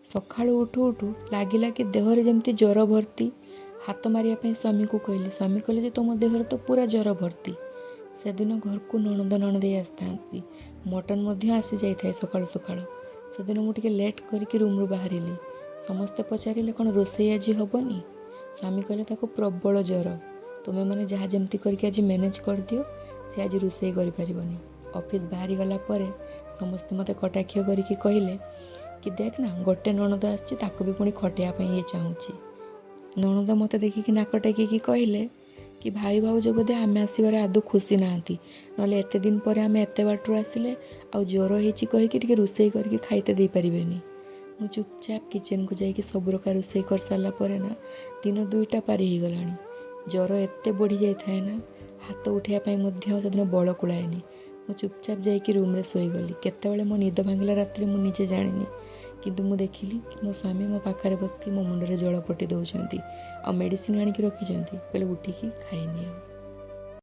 ସକାଳୁ ଉଠୁ ଉଠୁ ଲାଗିଲା କି ଦେହରେ ଯେମିତି ଜ୍ୱର ଭର୍ତ୍ତି। ହାତ ମାରିବା ପାଇଁ ସ୍ୱାମୀକୁ କହିଲି। ସ୍ୱାମୀ କହିଲେ ଯେ ତୁମ ଦେହରେ ତ ପୁରା ଜ୍ୱର ଭର୍ତ୍ତି। ସେଦିନ ଘରକୁ ନଣନ୍ଦ ନଣନ୍ଦେଇ ଆସିଥାନ୍ତି। ମଟନ୍ ମଧ୍ୟ ଆସିଯାଇଥାଏ ସକାଳୁ ସକାଳୁ। ସେଦିନ ମୁଁ ଟିକେ ଲେଟ୍ କରିକି ରୁମ୍ରୁ ବାହାରିଲି। ସମସ୍ତେ ପଚାରିଲେ କ'ଣ ରୋଷେଇ ଆଜି ହେବନି? ସ୍ୱାମୀ କହିଲେ ତାକୁ ପ୍ରବଳ ଜ୍ୱର, ତୁମେମାନେ ଯାହା ଯେମିତି କରିକି ଆଜି ମ୍ୟାନେଜ୍ କରିଦିଅ, ସେ ଆଜି ରୋଷେଇ କରିପାରିବନି। ଅଫିସ୍ ବାହାରିଗଲା ପରେ ସମସ୍ତେ ମୋତେ କଟାକ୍ଷ କରିକି କହିଲେ କି ଦେଖ ନା, ଗୋଟେ ନଣନ୍ଦ ଆସିଛି, ତାକୁ ବି ପୁଣି ଖଟେଇବା ପାଇଁ ଇଏ ଚାହୁଁଛି। ନଣନ୍ଦ ମୋତେ ଦେଖିକି ନାକ ଟେକିକି କହିଲେ କି ଭାଇ ଭାଉଜ ବୋଧେ ଆମେ ଆସିବାରେ ଆଦୌ ଖୁସି ନାହାନ୍ତି, ନହେଲେ ଏତେ ଦିନ ପରେ ଆମେ ଏତେ ବାଟରୁ ଆସିଲେ ଆଉ ଜ୍ୱର ହେଇଛି କହିକି ଟିକେ ରୋଷେଇ କରିକି ଖାଇତେ ଦେଇପାରିବେନି। ମୁଁ ଚୁପଚାପ କିଚେନ୍କୁ ଯାଇକି ସବୁ ପ୍ରକାର ରୋଷେଇ କରିସାରିଲା ପରେ ନା ଦିନ 2ଟା ପାରି ହେଇଗଲାଣି। ଜ୍ୱର ଏତେ ବଢ଼ିଯାଇଥାଏ ନା, ହାତ ଉଠାଇବା ପାଇଁ ମଧ୍ୟ ସେଦିନ ବଳ କୁଳାଏନି। ମୁଁ ଚୁପଚାପ ଯାଇକି ରୁମ୍ରେ ଶୋଇଗଲି। କେତେବେଳେ ମୋ ନିଦ ଭାଙ୍ଗିଲା ରାତିରେ ମୁଁ ନିଜେ ଜାଣିନି, କିନ୍ତୁ ମୁଁ ଦେଖିଲି କି ମୋ ସ୍ୱାମୀ ମୋ ପାଖରେ ବସିକି ମୋ ମୁଣ୍ଡରେ ଜଳ ପଟି ଦେଉଛନ୍ତି ଆଉ ମେଡ଼ିସିନ ଆଣିକି ରଖିଛନ୍ତି। କହିଲେ ଉଠିକି ଖାଇନିଅ।